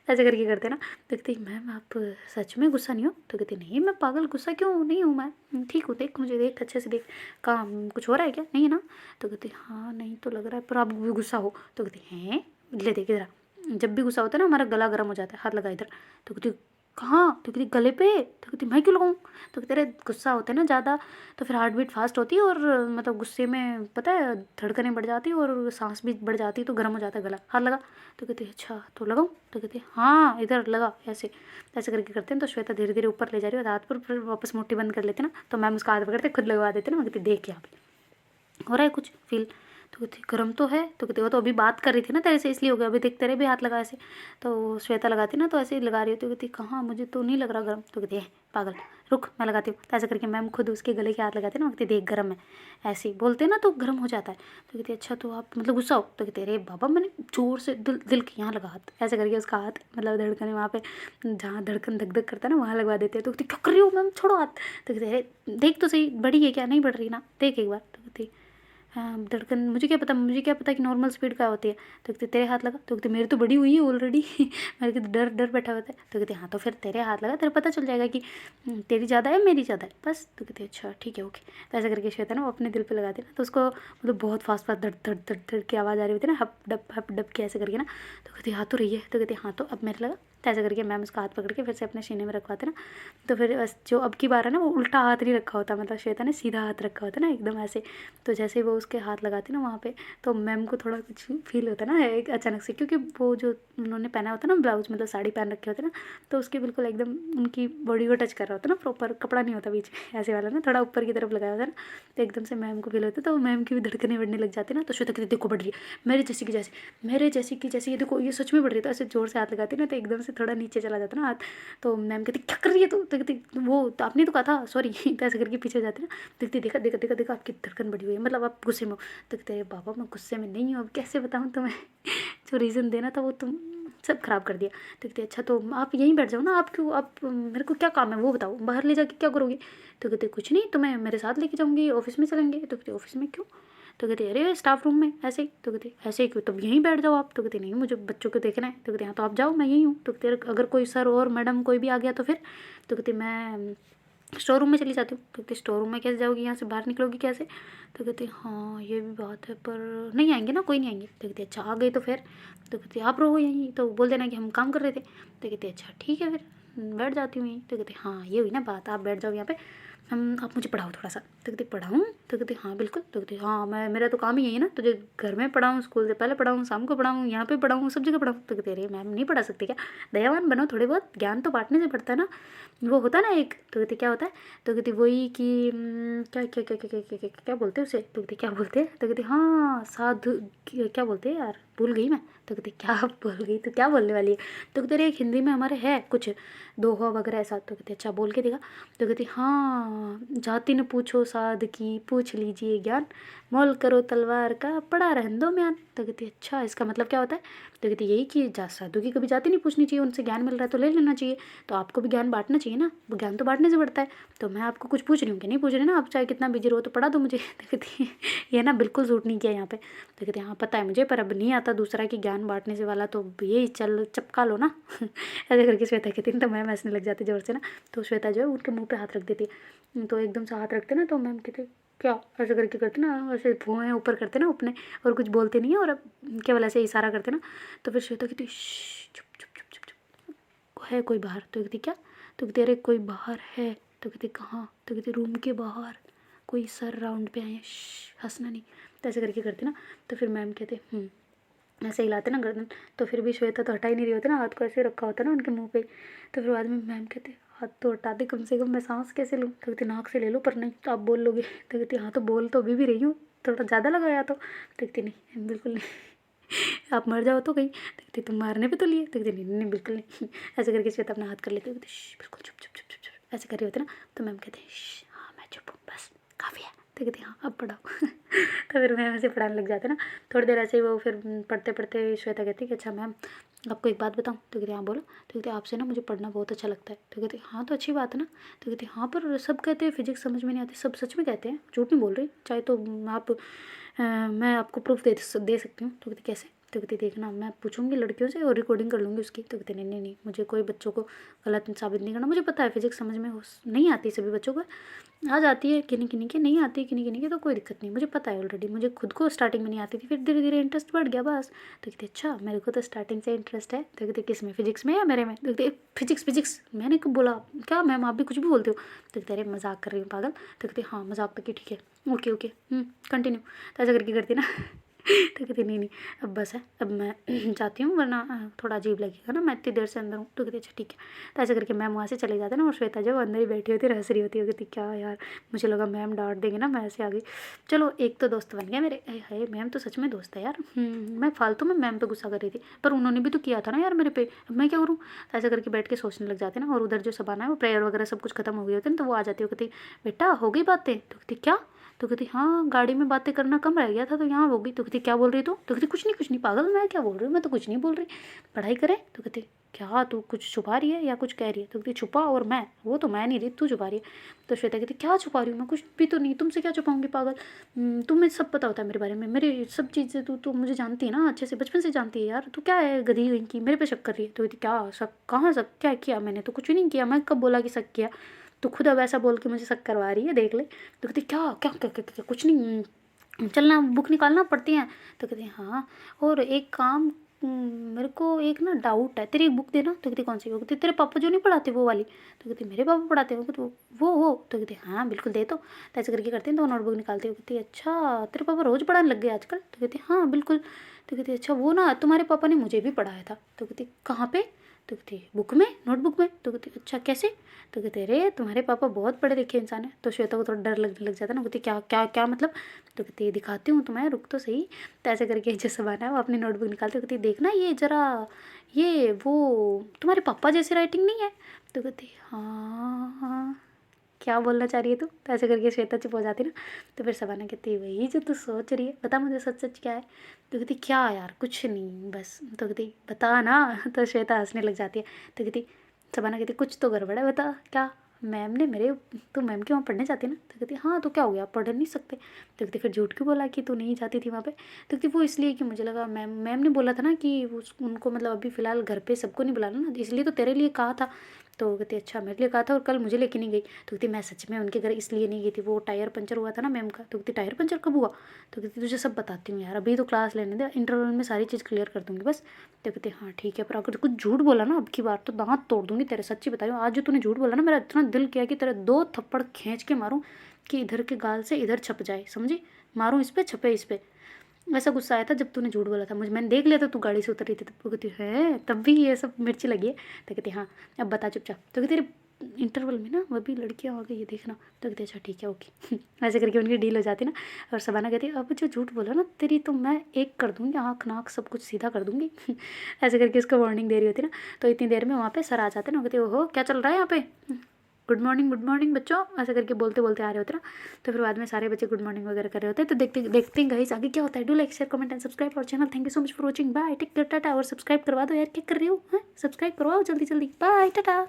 ऐसे करके करते ना। तो कहती मैम आप सच में गुस्सा नहीं हो? तो कहती नहीं मैं पागल, गुस्सा क्यों नहीं हूँ मैं, ठीक हूँ, देख मुझे देख अच्छे से देख, काम कुछ हो रहा है क्या, नहीं है ना? तो कहती हाँ नहीं तो लग रहा है, पर आप भी गुस्सा हो। तो कहती हैं ले देख इधर, जब भी गुस्सा होता है ना हमारा गला गर्म हो जाता है, हाथ लगा इधर। तो कहती कहाँ? तो कहती गले पे। तो कहती मैं क्यों लगाऊँ? तो कहते अरे गुस्सा होता है ना ज़्यादा, तो फिर हार्ट बीट फास्ट होती है, और मतलब गुस्से में पता है धड़कनें बढ़ जाती है और सांस भी बढ़ जाती है, तो गर्म हो जाता है गला, हाथ लगा। तो कहती अच्छा तो लगाऊँ? तो कहती हाँ इधर लगा, ऐसे ऐसे करके करते हैं। तो श्वेता धीरे धीरे ऊपर ले जा रही है हाथ पर, फिर वापस मुट्ठी बंद कर लेते ना। तो मैम उसका हाथ पकड़ते खुद लगवा देते ना। मैं कहती देख यहाँ पे हो रहा है कुछ फील? तो कहती गर्म तो है। तो कहती वो तो अभी बात कर रही थी ना तेरे से इसलिए हो गया, अभी देख तेरे भी हाथ लगा ऐसे। तो श्वेता लगाती ना तो ऐसे ही लगा रही होती। कहती कहाँ मुझे तो नहीं लग रहा गर्म। तो कहती है पागल रुक मैं लगाती हूँ। तो ऐसे करके मैम खुद उसके गले के हाथ लगाते ना, कहती देख गर्म है, ऐसे ही बोलते ना तो गर्म हो जाता है। तो कहती अच्छा तो आप मतलब गुस्सा हो? तो कहते अरे बाबा मैंने जोर से दिल के यहाँ लगा हाथ, ऐसे करके उसका हाथ मतलब धड़कने वहाँ पे जहाँ धड़कन धक धक करता है ना वहाँ लगवा देते हैं। तो कहती क्या कर रही हो मैम, छोड़ो हाथ। तो कहते अरे देख तो सही बड़ी है क्या, नहीं बढ़ रही ना, देख एक बार। तो कहती हाँ धड़कन मुझे क्या पता कि नॉर्मल स्पीड क्या होती है। तो कहते तेरे हाथ लगा। तो कहते मेरी तो बड़ी हुई है ऑलरेडी। मेरे को तो डर डर बैठा हुआ था। तो कहते हाँ तो फिर तेरे हाथ लगा, तेरे पता चल जाएगा कि तेरी ज़्यादा है मेरी ज़्यादा है बस। तो कहते अच्छा ठीक है ओके। तो ऐसा करके श्वेता ना वो अपने दिल पे लगाते ना, तो उसको मतलब बहुत फास्ट फास्ट धड़ धड़ धड़ धड़ की आवाज़ आ रही होती है ना, हप डप के ऐसे करके ना। तो कहते हाँ तो रही है। तो कहते हाँ तो अब मेरे लगा। तो ऐसा करके मैम उसका हाथ पकड़ के फिर से अपने सीने में रखवाते ना। तो फिर जो अब की बार है ना वो उल्टा हाथ नहीं रखा होता, मतलब श्वेता ने सीधा हाथ रखा होता ना एकदम ऐसे। तो जैसे ही वो उसके हाथ लगाती ना वहाँ पे, तो मैम को थोड़ा कुछ फील होता ना एक अचानक से, क्योंकि वो जो उन्होंने पहना होता ना ब्लाउज मतलब साड़ी पहन रखी होती ना, तो उसके बिल्कुल एकदम उनकी बॉडी को टच कर रहा होता ना, प्रॉपर कपड़ा नहीं होता बीच में ऐसे वाला ना, थोड़ा ऊपर की तरफ लगाया होता ना। तो एकदम से मैम को फील होता, तो मैम की भी धड़कनें बढ़ने लग जाती ना। तो श्वेता कहती देखो बढ़ रही है मेरे जैसी की जैसी, ये देखो ये सच में बढ़ रही है। तो ऐसे जोर से हाथ लगाती ना तो एकदम से थोड़ा नीचे चला जाता ना हाथ। तो मैम कहती क्या कर रही है तू? तो कहती वो तो आपने तो कहा था सॉरी। तो ऐसे करके पीछे हो जाती ना। देखती देखा देखा देखा देखा आपकी धड़कन बढ़ी हुई है, मतलब आप गुस्से में हो। तो कहते अरे बाबा मैं गुस्से में नहीं हूँ, अब कैसे बताऊँ तुम्हें। जो रीज़न देना था वो तुम सब खराब कर दिया। तो कहते अच्छा तो आप यहीं बैठ जाओ ना, आप क्यों, आप मेरे को क्या काम है वो बताओ, बाहर ले जाके क्या करोगी? तो कहते कुछ नहीं, तो मैं मेरे साथ लेके जाऊँगी, ऑफिस में चलेंगे। तो कहते ऑफिस में क्यों? तो कहते अरे स्टाफ रूम में ऐसे ही। तो कहते ऐसे ही क्यों, तब यहीं बैठ जाओ आप। तो कहते नहीं मुझे बच्चों को देखना है। तो कहते हाँ तो आप जाओ मैं यहीं हूँ। तो कहते अगर कोई सर और मैडम कोई भी आ गया तो फिर? तो कहते मैं स्टोर रूम में चली जाती हूँ। तो कहती स्टोर रूम में कैसे जाओगी, यहाँ से बाहर निकलोगी कैसे? तो कहती हाँ ये भी बात है, पर नहीं आएंगे ना, कोई नहीं आएंगे। तो कहती अच्छा आ गई तो फिर? तो कहती आप रहो यहीं, तो बोल देना कि हम काम कर रहे थे। तो कहती अच्छा ठीक है फिर बैठ जाती हूँ यहीं। तो कहती हाँ ये हुई ना बात, आप बैठ जाओ यहाँ पे, हम आप मुझे पढ़ाओ थोड़ा सा। तो कहती पढ़ाऊँ? तो कहती हाँ बिल्कुल। तो कहती हाँ मैं, मेरा तो काम ही यही है ना, तुझे घर में पढ़ाऊँ, स्कूल से पहले पढ़ाऊँ, शाम को पढ़ाऊँ, यहाँ पे पढ़ाऊँ, सब जगह पढ़ाऊँ। तो कहती अरे मैम नहीं पढ़ा सकती क्या? दयावान बनो, थोड़े बहुत ज्ञान तो बांटने से पड़ता है ना, वो होता है ना एक। तो कहती क्या होता है? तो कहती वही कि क्या क्या क्या क्या क्या क्या क्या क्या बोलते हैं उसे? तो कहती क्या बोलते हैं? तो कहती हाँ साधु, क्या बोलते हैं यार, भूल गई मैं। तो कहती क्या भूल गई, तो क्या बोलने वाली है? तो कहते अरे एक हिंदी में हमारे है कुछ दोहा वगैरह ऐसा। तो कहती अच्छा बोल के दिखा। तो कहती हाँ जाति न पूछो साध की, पूछ लीजिए ज्ञान, मोल करो तलवार का, पड़ा रहन दो म्यान। तो कहती अच्छा इसका मतलब क्या होता है? तो कहती यही कि साधु की कभी जाति नहीं पूछनी चाहिए, उनसे ज्ञान मिल रहा है तो ले लेना चाहिए, तो आपको भी ज्ञान बांटना चाहिए ना, वो ज्ञान तो बांटने से बढ़ता है। तो मैं आपको कुछ पूछ रही हूँ कि नहीं पूछ रही ना, आप चाहे कितना बिजी रहो तो पढ़ा दो मुझे। तो कहती ये ना बिल्कुल सूट नहीं किया यहाँ पे। तो कहती हाँ पता है मुझे, पर अब नहीं आता दूसरा कि ज्ञान बांटने से वाला, तो यही चल चपका लो ना। ऐसे करके श्वेता कहती तो मैम हंसने लग जाती जोर से ना। तो श्वेता जो है उनके मुँह पे हाथ रख देती, तो एकदम से हाथ रखते ना, तो मैम कहते क्या ऐसे करके करते ना, ऐसे भुएं ऊपर करते ना अपने, और कुछ बोलते नहीं है, और अब केवल ऐसे इशारा करते ना। तो फिर श्वेता कहती चुप चुप चुप चुप चुप, है कोई बाहर? तो कहती क्या? तो कहती अरे कोई बाहर है। तो कहती कहाँ? तो कहती रूम के बाहर, कोई सर राउंड पे आए हैं, हंसना नहीं। तो ऐसे करके करते ना। तो फिर मैम कहते ऐसे हिलाते ना गर्दन। तो फिर भी श्वेता तो हटा ही नहीं रही होती ना, हाथ को ऐसे रखा होता ना उनके मुंह पे। तो फिर बाद में मैम कहते हाथ तो हटा दे कम से कम, मैं सांस कैसे लूँ? तो कहती नाक से ले लो, पर नहीं तो आप बोल लोगे। तो कहती हाँ तो बोल तो अभी भी रही हूँ, थोड़ा ज़्यादा लगाया तो। कहती नहीं बिल्कुल नहीं। आप मर जाओ तो कहीं। तो कहती तुम मारने पे तो लिए। तो कहती नहीं नहीं बिल्कुल नहीं। ऐसे करके श्वेता अपना हाथ कर लेती, कहती बिल्कुल चुप चुप चुप चुप चुप, ऐसे कर रही होती ना। तो मैम कहते हाँ मैं चुप हूँ बस, काफ़ी है। तो कहती हाँ अब पढ़ाओ। तो फिर मैम ऐसे पढ़ाने लग जाते ना। थोड़ी देर ऐसे ही वो फिर पढ़ते पढ़ते श्वेता कहती कि अच्छा मैम आपको एक बात बताऊँ? तो कहती हाँ बोलो। तो कहती आपसे ना मुझे पढ़ना बहुत अच्छा लगता है। तो कहती हाँ तो अच्छी बात है ना। तो कहती हाँ पर सब कहते हैं फिजिक्स समझ में नहीं आती, सब सच में कहते हैं, झूठ नहीं बोल रही, चाहे तो आप मैं आपको प्रूफ दे सकती हूँ। तो कहती कैसे? तो कहती देखना मैं पूछूंगी लड़कियों से और रिकॉर्डिंग कर लूँगी उसकी। तो कहती नहीं नहीं नहीं, मुझे कोई बच्चों को गलत साबित नहीं करना, मुझे पता है फिजिक्स समझ में नहीं आती, सभी बच्चों को आ जाती है, किन्हीं किन्हीं के नहीं आती, किन्हीं किन्हीं के तो कोई दिक्कत नहीं, मुझे पता है ऑलरेडी, मुझे खुद को स्टार्टिंग में नहीं आती थी, फिर धीरे धीरे इंटरेस्ट बढ़ गया बस। तो कहती अच्छा मेरे को तो स्टार्टिंग से इंटरेस्ट है। तो कहती किस में, फिजिक्स में या मेरे में? तो कहती फिजिक्स फिजिक्स, मैंने कब बोला, क्या मैम आप भी कुछ भी बोलते हो? तो कहते अरे मजाक कर रही हूँ पागल। तो कहती हाँ मजाक तक ही ठीक है, ओके ओके कंटिन्यू। तो ऐसा करके करती ना। तो कहती नहीं नहीं अब बस है, अब मैं जाती हूँ वरना थोड़ा अजीब लगेगा ना, मैं इतनी देर से अंदर हूँ। तो कहती अच्छा ठीक है। तो ऐसे करके मैम वहाँ से चले जाते ना, और श्वेता जो अंदर ही बैठी होती हंस रही होती है, कहती क्या यार मुझे लगा मैम डांट देंगे ना, मैं ऐसे आ गई। चलो एक तो दोस्त बन गया मेरे, हाय मैम तो सच में दोस्त है यार। मैं फालतू में मैम पे गुस्सा कर रही थी, पर उन्होंने भी तो किया था ना यार मेरे पे, अब मैं क्या करूँ? तो ऐसा करके बैठ के सोचने लग जाते ना। और उधर जो सबाना है वो प्रेयर वगैरह सब कुछ खत्म हो गई होती है ना, तो वो आ जाती है, कहती बेटा हो गई बातें? तो कहती क्या? तो कहती हाँ गाड़ी में बातें करना कम रह गया था तो यहाँ हो गई। तो कहती क्या बोल रही तू? तो कहती कुछ नहीं पागल, मैं क्या बोल रही हूँ, मैं तो कुछ नहीं बोल रही, पढ़ाई करें। तो कहती क्या तू कुछ छुपा रही है या कुछ कह रही है? तो कहती छुपा, और मैं वो तो मैं नहीं रही, तू छुपा रही है। तो श्वेता कहती क्या छुपा रही हूँ, मैं कुछ भी तो नहीं, तुमसे क्या छुपाऊंगी पागल, तुम्हें सब पता होता है मेरे बारे में, मेरी सब चीज़ें तू तो मुझे जानती है ना अच्छे से, बचपन से जानती है यार, तू क्या है गधी गई की मेरे पे शक कर रही है? तो कहती क्या शक, कहाँ शक, क्या किया मैंने, तो कुछ भी नहीं किया, मैं कब बोला कि शक किया, तो खुद अब ऐसा बोल के मुझे शक करवा रही है, देख ले। तो कहती क्या क्या क्या क्या, क्या कुछ नहीं, चलना बुक निकालना पड़ती हैं। तो कहती हाँ और एक काम, मेरे को एक ना डाउट है, तेरी एक बुक देना। तो कहती कौन सी बुक? कहती तेरे पापा जो नहीं पढ़ाते वो वाली। तो कहती मेरे पापा पढ़ाते हो? तो वो। तो कहती हाँ बिल्कुल दे, तो ऐसे करके करती हैं, तो नोटबुक निकालती हो। कहती अच्छा तेरे पापा रोज़ पढ़ाने लग गए आजकल? तो कहती हाँ बिल्कुल। तो कहती अच्छा वो ना तुम्हारे पापा ने मुझे भी पढ़ाया था। तो कहती कहाँ पे? तो कहती बुक में, नोटबुक में। तो कहती अच्छा कैसे? तो कहते अरे तुम्हारे पापा बहुत पढ़े लिखे इंसान है। तो श्वेता को थोड़ा डर लगने लग जाता ना, कहती क्या क्या क्या मतलब? तो कहती दिखाती हूँ तुम्हें, रुक तो सही। तो ऐसे करके जो सबाना है वो अपनी नोटबुक निकालती, कहती देखना ये जरा, ये वो तुम्हारे पापा जैसी राइटिंग नहीं है? तो कहती हाँ हाँ क्या बोलना चाह रही है तू? तो ऐसे करके श्वेता चुप हो जाती ना। तो फिर सबाना कहती वही जो तू सोच रही है, बता मुझे सच सच क्या है? तो कहती क्या यार कुछ नहीं बस। तो कहती बता ना। तो श्वेता हंसने लग जाती है। तो कहती सबाना कहती कुछ तो गड़बड़ है, बता क्या? मैम ने मेरे, तो मैम के वहाँ पढ़ने जाती है ना? तो कहती हाँ तो क्या हो गया, आप पढ़ नहीं सकते? तो कहती फिर झूठ क्यों बोला कि तू नहीं जाती थी वहाँ पे? तो कहती वो इसलिए कि मुझे लगा मैम ने बोला था ना कि उनको मतलब अभी फ़िलहाल घर पे सबको नहीं बुलाना ना, इसलिए तो तेरे लिए कहा था तो कहती अच्छा मेरे लिए कहा था और कल मुझे लेके नहीं गई। तो कहती मैं सच में उनके घर इसलिए नहीं गई थी, वो टायर पंचर हुआ था ना मैम का। तो कहती टायर पंचर कब हुआ? तो कहती तुझे सब बताती हूँ यार, अभी तो क्लास लेने दे, इंटरवल में सारी चीज़ क्लियर कर दूँगी बस। तो कहती हाँ ठीक है, पर अगर कुछ झूठ बोला ना अब की बार तो दांत तोड़ दूँगी तेरे, सच्ची बता रही हूँ। आज जो तूने झूठ बोला ना, मेरा इतना दिल किया कि तेरे 2 थप्पड़ खींच के मारूँ कि इधर के गाल से इधर छप जाए, समझी? मारूँ इस पे, छपे इस पे। ऐसा गुस्सा आया था जब तूने झूठ बोला था मुझे, मैंने देख लिया था तू गाड़ी से उतर रही थी तब। वो कहती है तब भी ये सब मिर्ची लगी है? तो कहती हाँ अब बता चुपचाप। तो कहती तेरे इंटरवल में ना वो भी लड़कियाँ आ गई है देखना। तो कहती अच्छा ठीक है ओके। ऐसे करके उनकी डील हो जाती ना। और शबाना कहती अब जो झूठ बोला ना तेरी तो मैं एक कर दूँगी, आँख नाक सब कुछ सीधा कर दूँगी। ऐसे करके उसको वार्निंग दे रही होती ना। तो इतनी देर में वहाँ पे सर आ जाते ना, कहते ओहो क्या चल रहा है यहाँ पे, गुड मॉर्निंग बच्चों, ऐसे करके बोलते बोलते आ रहे होते ना। तो फिर बाद में सारे बच्चे गुड मॉर्निंग वगैरह कर रहे होते हैं। तो देखते देखते गाइस आगे क्या होता है। Do like share comment and subscribe और channel. Thank you so much for watching, bye take care tata. और सब्सक्राइब करवा दो यार, क्या कर रही हो, सब्सक्राइब करवाओ जल्दी जल्दी, बाय टाटा।